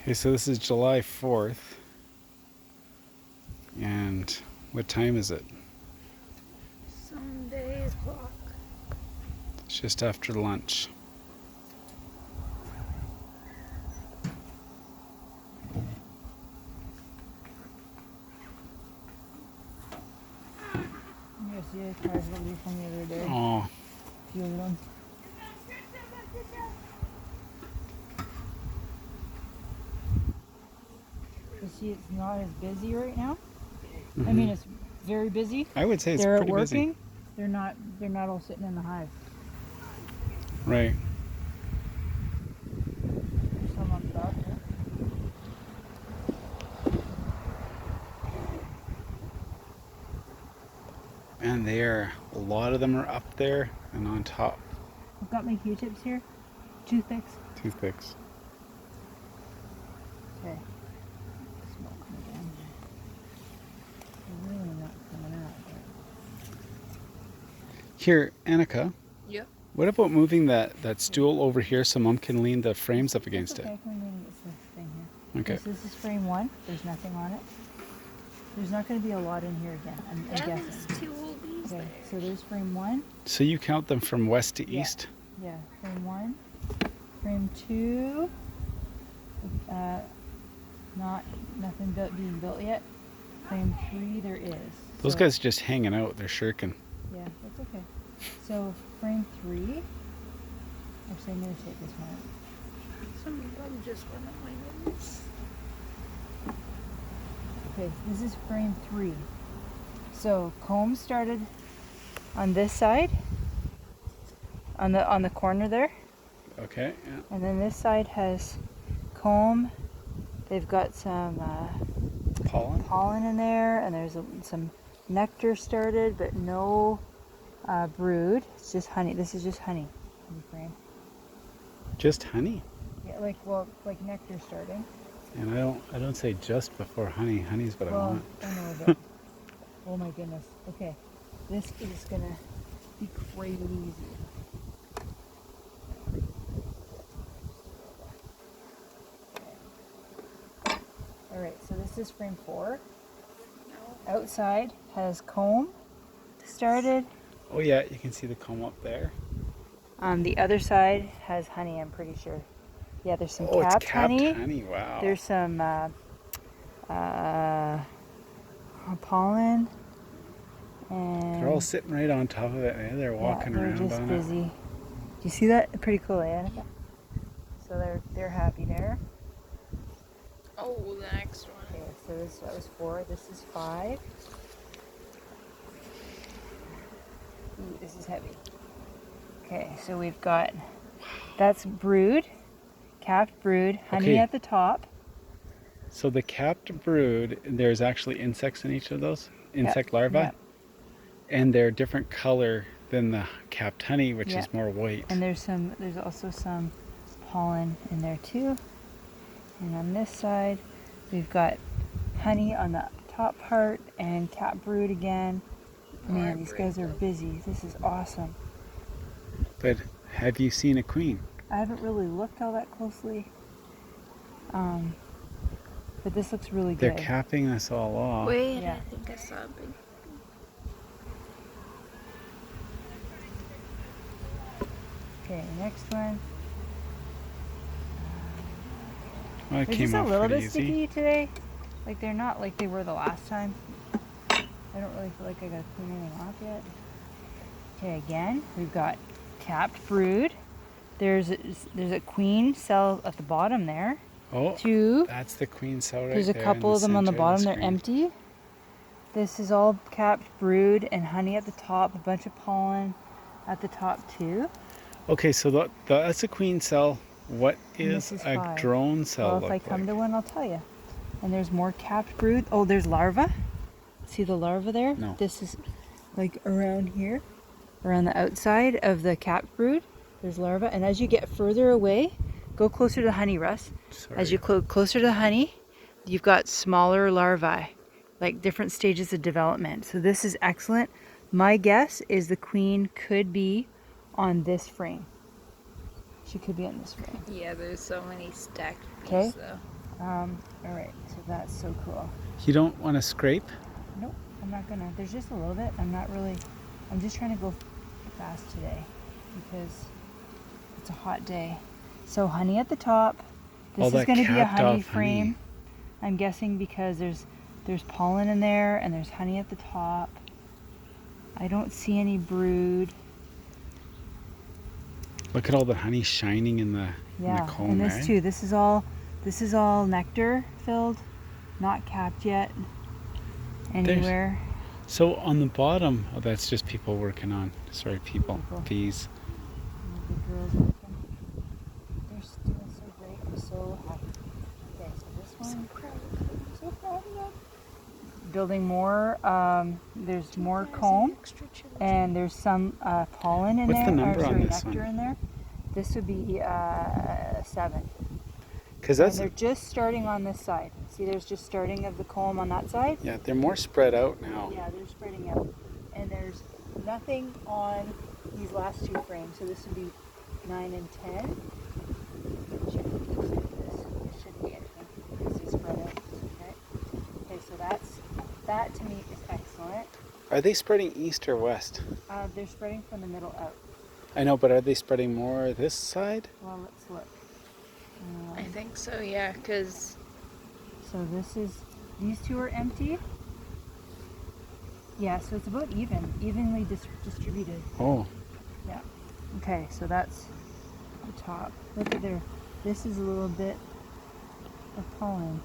Okay, so this is July 4th. And what time is it? Sunday o'clock. It's just after lunch. You see the cars that leave from the other day? Oh, Few of them. You see it's not as busy right now. I mean, it's very busy. I would say it's They're pretty working. busy. They're not all sitting in the hive. Right. There's some on top here. And a lot of them are up there and on top. I've got my Q-tips here. Toothpicks. Toothpicks. Okay. Smoking again. They're really not coming out. Here, Annika. Yep. What about moving that stool over here so Mom can lean the frames up against Okay, it? I can lean this thing here. Okay. So this is frame 1. There's nothing on it. There's not going to be a lot in here again, I'm guessing. There's 2 oldies Okay, there. so there's frame 1. So you count them from west to Yeah. east? Yeah, frame 1. Frame 2. Nothing being built yet. Frame 3 there is. Those So- guys are just hanging out. They're shirking. Yeah, that's okay. So frame 3. Actually, I'm going to take this one out. Some of them just went up my nose. Okay, this is frame 3. So comb started on this side, on the corner there, Okay, yeah. and then this side has comb. They've got some Pollen? pollen in there, and there's some nectar started, but no brood. It's just honey. This is just honey frame. Just honey? Yeah, like nectar starting. And I don't say just before honey. Honey's what I Well, want. I know, but oh my goodness. Okay, this is gonna be crazy. All right, so this is frame 4. Outside has comb started. Oh yeah, you can see the comb up there. The other side has honey, I'm pretty sure. Yeah, there's some Oh, it's capped capped honey. honey. Wow. There's some pollen. And They're all sitting right on top of it. And they're walking they're around just on busy. Do you see that? Pretty cool, eh, Annika? So they're happy there. Oh, the next one. Okay, so that was 4. This is 5. Ooh, this is heavy. Okay, so we've got, that's brood, capped brood, honey Okay. at the top. it. So the capped brood, there's actually insects in each of those? Insect larvae? Yep. And they're different color than the capped honey, which Yep. is more white. And there's also some pollen in there too. And on this side, we've got honey on the top part and capped brood again. Man, these guys are busy. This is awesome. But have you seen a queen? I haven't really looked all that closely. But this looks really They're good. capping us all off. Wait, Yeah. I think I saw a big. Okay, next one. Well, it They're came just a off little pretty bit easy. sticky today. Like they're not like they were the last time. I don't really feel like I gotta clean anything off yet. Okay, again, we've got capped brood. There's a queen cell at the bottom there. Oh, 2. that's the queen cell right There's a there in couple of them on the center bottom. They're screen. empty. This is all capped brood and honey at the top. A bunch of pollen at the top too. Okay, so that's a queen cell. What And is this is a 5. drone cell Well, if I look come like? to one, I'll tell you. And there's more capped brood. Oh, there's larvae. See the larva there? No. This is like around here, around the outside of the capped brood. There's larvae. And as you get further away, go closer to the honey, Russ. Sorry. As you closer to the honey, you've got smaller larvae, like different stages of development. So this is excellent. My guess is the queen could be on this frame. She could be on this frame. Yeah, there's so many stacked Okay. bees though. All right, so that's so cool. You don't want to scrape? Nope, I'm not gonna. There's just a little bit. I'm just trying to go fast today because it's a hot day. So honey at the top. All This is that going to be a capped honey off frame. honey. I'm guessing because there's pollen in there and there's honey at the top. I don't see any brood. Look at all the honey shining in the Yeah, comb, and this right? too. This is all nectar filled, not capped yet anywhere. So on the bottom, oh, that's just people working on. Sorry, people. People. Bees. The girls working. They're doing so great. I'm so happy. Okay, so this one. So proud of them. Building more. There's more comb, and there's some pollen in What's there. the number or, on sorry, this nectar one? in there. This would be 7. Because And that's they're just starting on this side. See, there's just starting of the comb on that side. yeah, they're more spread out now. Yeah, they're spreading out. And there's nothing on these last 2 frames. So this would be 9 and 10. Check this. There shouldn't be anything because they spread out. Okay, so that to me is excellent. Are they spreading east or west? They're spreading from the middle out. I know, but are they spreading more this side? Well, let's look. I think so, yeah, because So these 2 are empty. Yeah, so it's about evenly distributed. Oh, Yeah. Okay, so that's the top. Look at this is a little bit of pollen.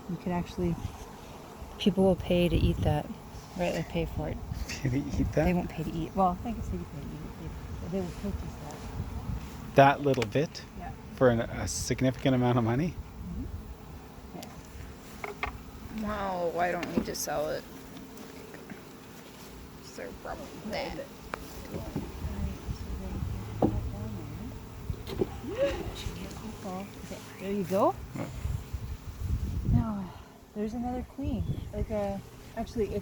You could actually, people will pay to eat that. Right, they pay for it. can they eat They that? won't pay to eat. Well, I guess they do pay to eat it. They will purchase that. That little bit Yeah. for a significant amount of money? Okay. wow, why don't we just sell it? Is there a problem with that? Okay, there you go. Now, there's another queen. Actually,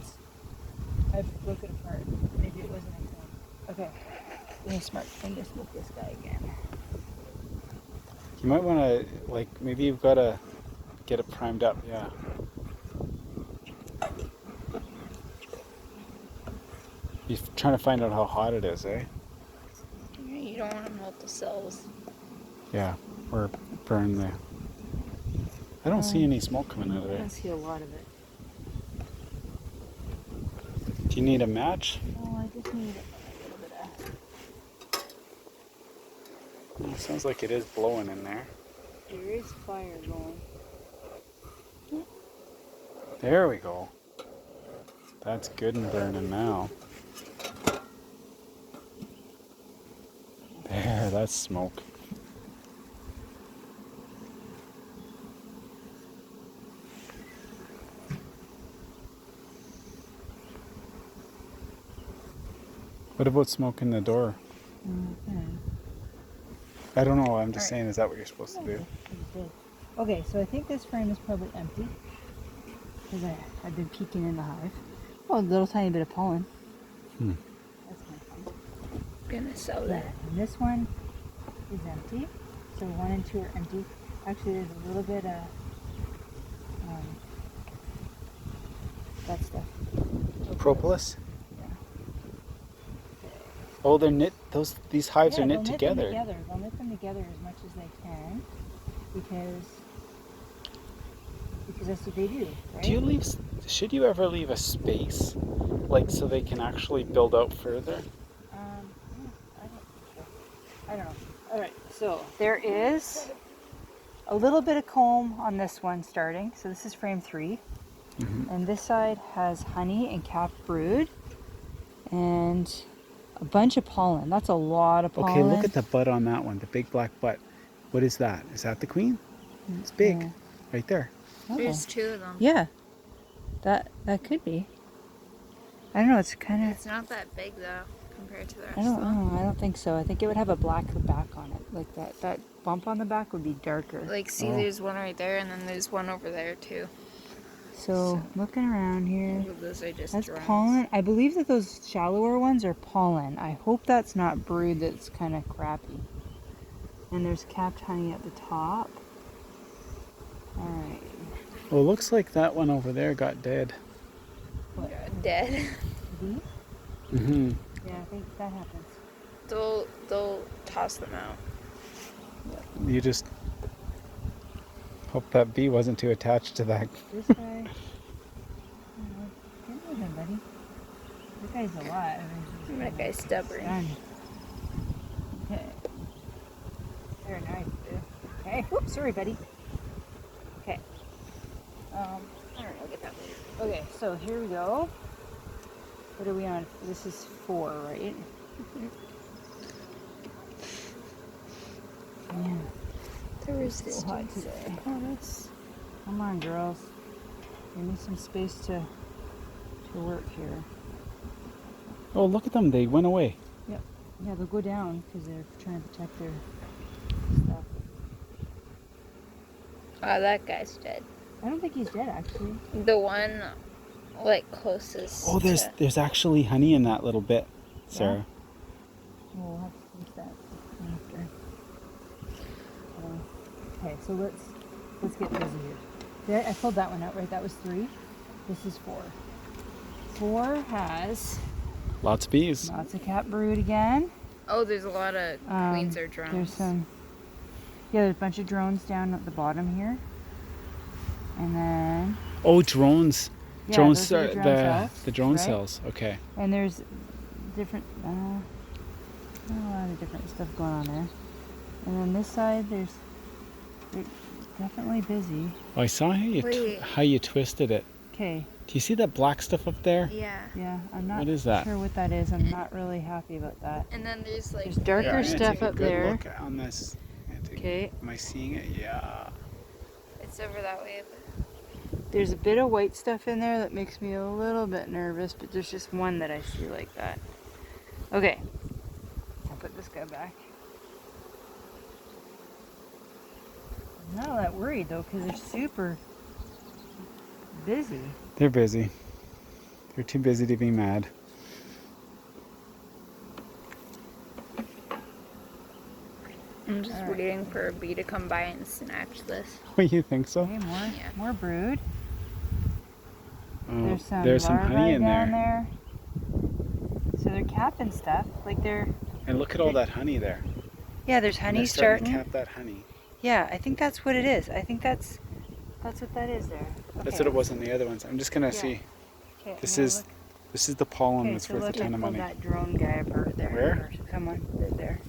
I broke it apart. Maybe it wasn't a queen. Okay, give me a smart finger smoke this guy again. You might want to, maybe you've got to get it primed up, yeah. You're trying to find out how hot it is, eh? You don't want to melt the cells. Yeah, or burn the... I don't see any smoke coming out of I there. don't see a lot of it. Do you need a match? Oh, I just need a little bit of... It sounds like it is blowing in there. There is fire going. There we go. That's good and burning now. There, that's smoke. What about smoking the door? I don't know. I'm just Alright. saying, is that what you're supposed to do? Okay, so I think this frame is probably empty. Because I've been peeking in the hive. Oh, a little tiny bit of pollen. Hmm. That's kind of fun. Gonna sell Yeah, that. and this one is empty. So 1 and 2 are empty. Actually, there's a little bit of that stuff. Propolis? Yeah. Oh, they're knit. These hives Yeah, are they'll knit knit them together. together. They'll knit them together as much as they can, because that's what they do, right? Do you leave? Should you ever leave a space, so they can actually build out further? I don't know. All right, so there is a little bit of comb on this one starting. So this is frame 3. Mhm. And this side has honey and capped brood and a bunch of pollen. That's a lot of pollen. Okay, look at the bud on that one, the big black bud. What is that? Is that the queen? It's big, Yeah. right there. Oh. There's 2 of them. Yeah, that could be. I don't know. It's kind of. It's not that big though compared to the rest I of don't them. know. I don't think so. I think it would have a black back on it. Like that bump on the back would be darker. Like, see, Oh. there's one right there, and then there's one over there too. So looking around here, Those are just that's drones. pollen. I believe that those shallower ones are pollen. I hope that's not brood that's kind of crappy. And there's capped honey at the top. All right. Well, it looks like that one over there got dead. Dead. Bee? Mm-hmm. Yeah, I think that happens. They'll toss them out. You just hope that bee wasn't too attached to that. This guy. Get with him, buddy. This guy's a lot. I mean, That guy's stubborn. done. Okay. Very nice, dude. Okay. Oops, sorry, buddy. Okay. All right, I'll get that. Okay, so here we go. What are we on? This is 4, right? Man, There was it's this so hot one. today. Oh, that's Come on, girls. Give me some space to work here. Oh, look at them. They went away. Yeah, they'll go down because they're trying to protect their stuff. oh, that guy's dead. I don't think he's dead, actually. The one like closest. Oh, there's actually honey in that little bit, Sarah. We'll have to finish that after. Okay, so let's get busy here. There, I pulled that one out, right? That was 3. This is 4. 4 has Lots of bees. lots of cat brood again. Oh, there's a lot of queens or drones. There's some. Yeah, there's a bunch of drones down at the bottom here. And then Oh, drones. yeah, Drones those are are drone the cells, drone right? cells. Okay. And there's different, not a lot of different stuff going on there. And then this side, they're definitely busy. Oh, I saw Wait. how you twisted it. Okay, Do you see that black stuff up there? Yeah. yeah, I'm not What is that? sure what that is. I'm not really happy about that. And then there's like There's darker Yeah, I'm gonna stuff take a up good there. Look on this. Okay, Am I seeing it? Yeah. it's over that way. there's a bit of white stuff in there that makes me a little bit nervous, but there's just one that I see like that. Okay, I'll put this guy back. I'm not all that worried though, because they're super busy. They're busy. They're too busy to be mad. I'm just Alright. waiting for a bee to come by and snatch this. Oh, you think so? Okay, Yeah. more brood. Oh, There's some honey larvae in down there. there. So they're capping stuff. Like they're And look at all that honey there. yeah, there's And honey they're starting starting. to cap that honey. Yeah, I think that's what it is. I think that's what that is there. That's Okay. what it was in the other ones. I'm just gonna Yeah. see. Okay, This now is look. This is the pollen Okay, that's so worth a look, I ton of pulled money. that drone guy apart there. Where? Come on, right there.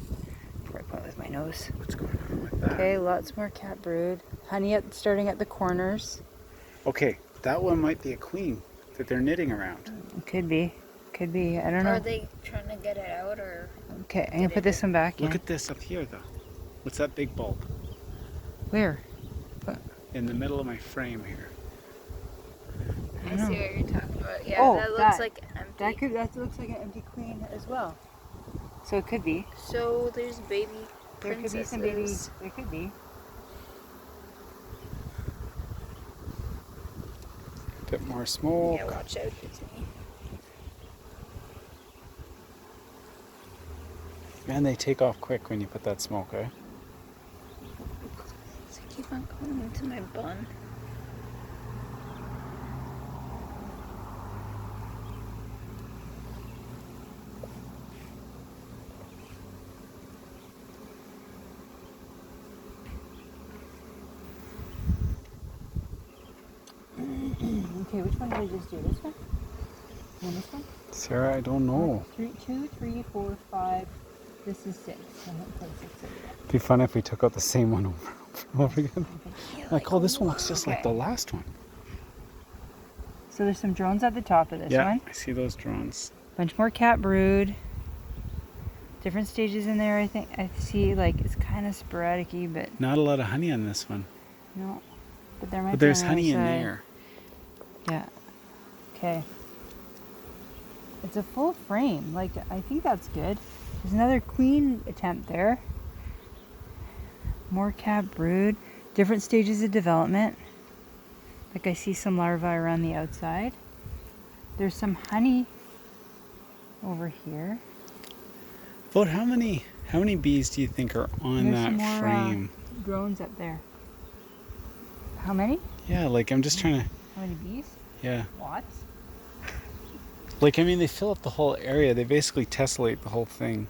Before I point with my nose. What's going on with that? Okay, lots more cat brood. Honey starting at the corners. Okay, that one might be a queen that they're knitting around. Could be. Could be. I don't know. Are they trying to get it out or? Okay, I'm gonna put this one back Look in. at this up here, though. What's that big bulb Where? in the middle of my frame here? I see what you're talking about. Yeah, Oh, that looks that. like empty. That looks like an empty queen as well. So it could be. So there's baby There could be princesses. some babies. There could be. Bit more smoke. Yeah, watch out, Disney. Man, they take off quick when you put that smoke, eh? So keep on going into my bun. Okay, which one did I just do? This one? And this one? Sarah, I don't know. 2, 3, 4, 5. This is 6. I haven't played 6 over yet. It'd be fun if we took out the same one over and over again. Like, oh, this one looks just like Okay. the last one. So there's some drones at the top of this Yeah, one. I see those drones. Bunch more cat brood. Different stages in there, I think. I see, like, it's kind of sporadic-y, but Not a lot of honey on this one. no. But there might But be there's on the honey in other side. there. Yeah. Okay. It's a full frame. Like, I think that's good. There's another queen attempt there. More cat brood. Different stages of development. Like, I see some larvae around the outside. There's some honey over here. About how many bees do you think are on There's that some more frame? drones up there. How many? Yeah, like I'm just trying to. How many bees? Yeah. Lots. Like I mean, they fill up the whole area. They basically tessellate the whole thing.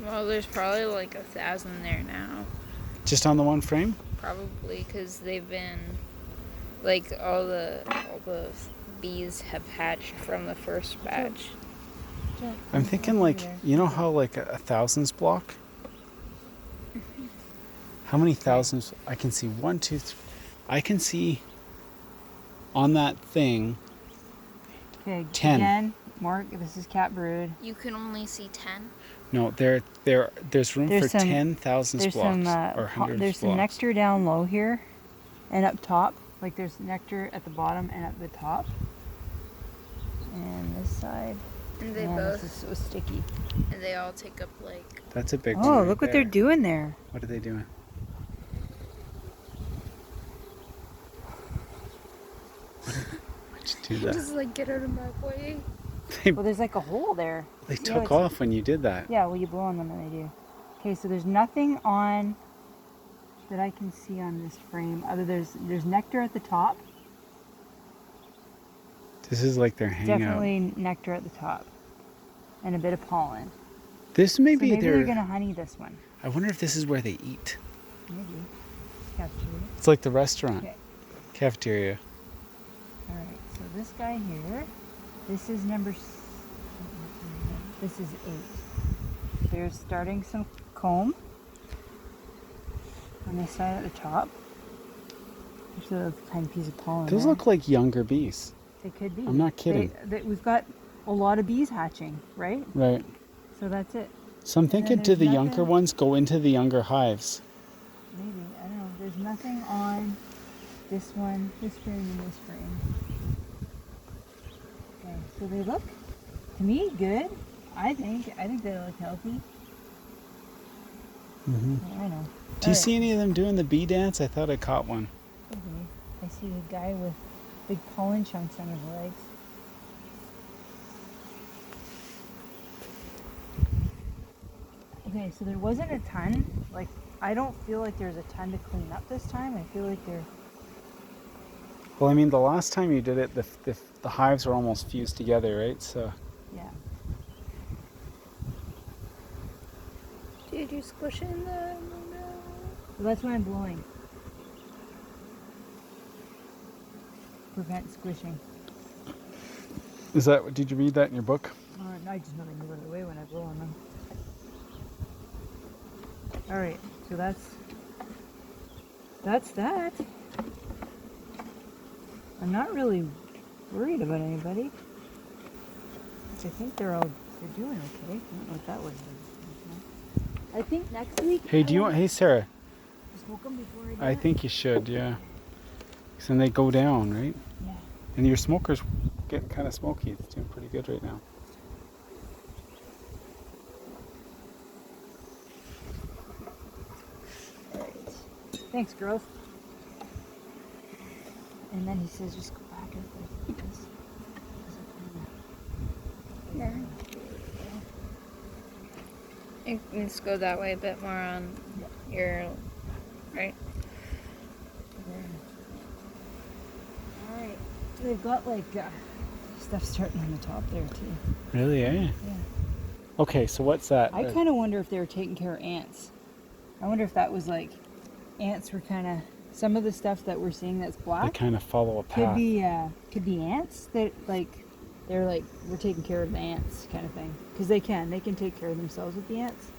Well, there's probably like 1,000 there now. Just on the one frame. Probably because they've been like all the bees have hatched from the first batch. I'm thinking like you know how like a thousands block. How many thousands? I can see 1, 2, 3. I can see on that thing. Okay. 10. Again, Mark. This is cat brood. You can only see 10. No, there's room There's for some- 10,000 There's blocks some. or hundreds There's some blocks. nectar down low here, and up top. Like there's nectar at the bottom and at the top. And this side. And they Man, both this is so sticky. and they all take up like That's a big one. Oh, right look what they're there. doing there. What are they doing? Why'd you do that? just like get out of my way. Well, there's like a hole there. They See how took it's- off when you did that. Yeah, well, you blow on them and they do. Okay, so there's nothing on that I can see on this frame. Other there's nectar at the top. This is like their hangout. Definitely nectar at the top, and a bit of pollen. This may So be maybe their. they're gonna honey this one. I wonder if this is where they eat. Maybe. Cafeteria. It's like the restaurant Okay. cafeteria. All right. So this guy here, this is number. This is 8. There's starting some comb on this side at the top. There's a tiny piece of pollen. Those there. look like younger bees. They could be. I'm not kidding. We've got a lot of bees hatching, right? Right. So that's it. So I'm then thinking, do there's the younger nothing- ones go into the younger hives? Maybe. I don't know. There's nothing on this one, this frame, and this frame. Okay. So they look, to me, good. I think they look healthy. Mm-hmm. I know. Do you see any of them doing the bee dance? I thought I caught one. Okay. I see a guy with big pollen chunks on his legs. Okay, so there wasn't a ton. Like, I don't feel like there's a ton to clean up this time. I feel like they're. Well, I mean, the last time you did it, the hives were almost fused together, right? So Yeah. Did you squish in the So that's why I'm blowing. Prevent squishing. is that? Did you read that in your book? No, I just know they move out of the way when I blow on them. All right, so that's that. I'm not really worried about anybody. I think they're doing okay. I don't know what that was. I think next week. Hey, do you want? Hey, Sarah. Smoke them before I do I it? think you should. Yeah. 'Cause then they go down, right? Yeah. And your smoker's getting kind of smoky. It's doing pretty good right now. All right. Thanks, girls. And then he says, just go back and this. Yeah. You can just go that way a bit more on your right. All right. They've got like stuff starting on the top there too. Really? Eh? Yeah. Okay. So what's that? I kind of wonder if they were taking care of ants. I wonder if that was like ants were kind of some of the stuff that we're seeing that's They black kind of follow a path. could be ants that like they're like we're taking care of the ants kind of thing because they can take care of themselves with the ants.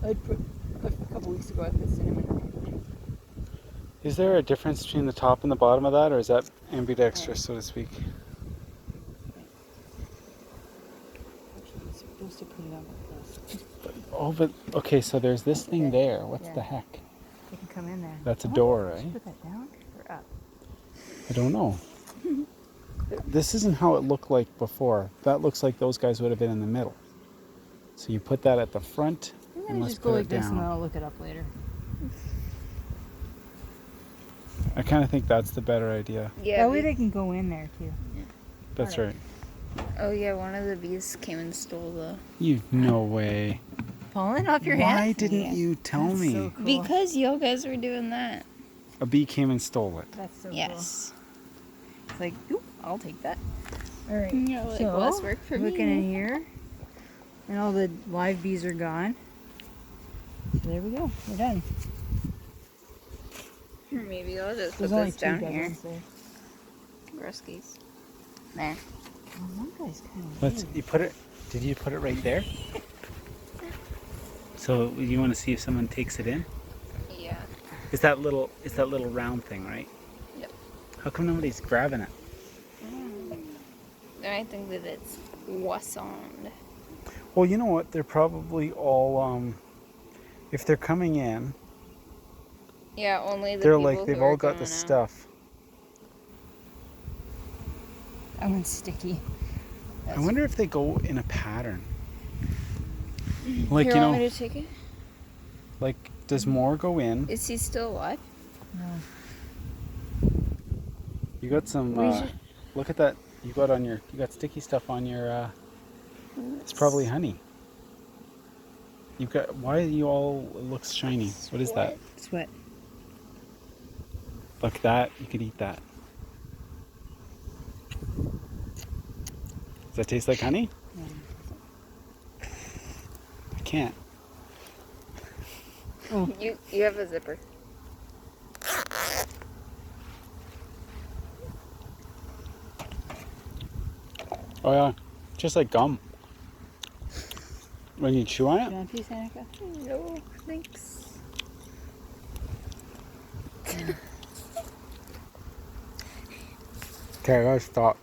I put a couple weeks ago I put cinnamon in it. Is there a difference between the top and the bottom of that, or is that ambidextrous, so to speak? Actually, you're supposed to put it on like this. Oh, but okay. So there's this thing Okay. there. What's Yeah. the heck? They can come in there. That's a Oh, door, should right? Put that down or up? I don't know. This isn't how it looked like before. That looks like those guys would have been in the middle. So you put that at the front, I'm and gonna let's just go put like it this and then down. I'll look it up later. I kind of think that's the better idea. Yeah. That way they can go in there too. That's right. Oh yeah, one of the bees came and stole the. You no way. Pollen off your Why hands? didn't you tell That's me? so cool. Because you guys were doing that. A bee came and stole it. That's so Yes. cool. It's like, oop, I'll take that. All right. You're like, so, less work for looking me. in here, and all the live bees are gone. So there we go. We're done. Maybe I'll just There's put only this two down dead here. ones there. Ruskies. There. Oh, one guy's kind of Let's. You put it. Did you put it right there? So you want to see if someone takes it in? Yeah. It's that little round thing, right? Yep. How come nobody's grabbing it? I think that it's Wassond. Well, you know what? They're probably all. If they're coming in, Yeah, only the they're people like they've who are all got the going out. stuff. That one's sticky. I wonder if they go in a pattern. Like Here, you want know, me to take it? like does more go in? Is he still alive? No. You got some. We should- Look at that. You got sticky stuff on your. It's probably honey. You've got. Why are you all? It looks shiny. What is that? Sweat. Look, that you could eat that. Does that taste like honey? I can't. You have a zipper. Oh yeah, just like gum. When you chew on You it. want a piece, Annika? No, thanks. Okay, I gotta stop.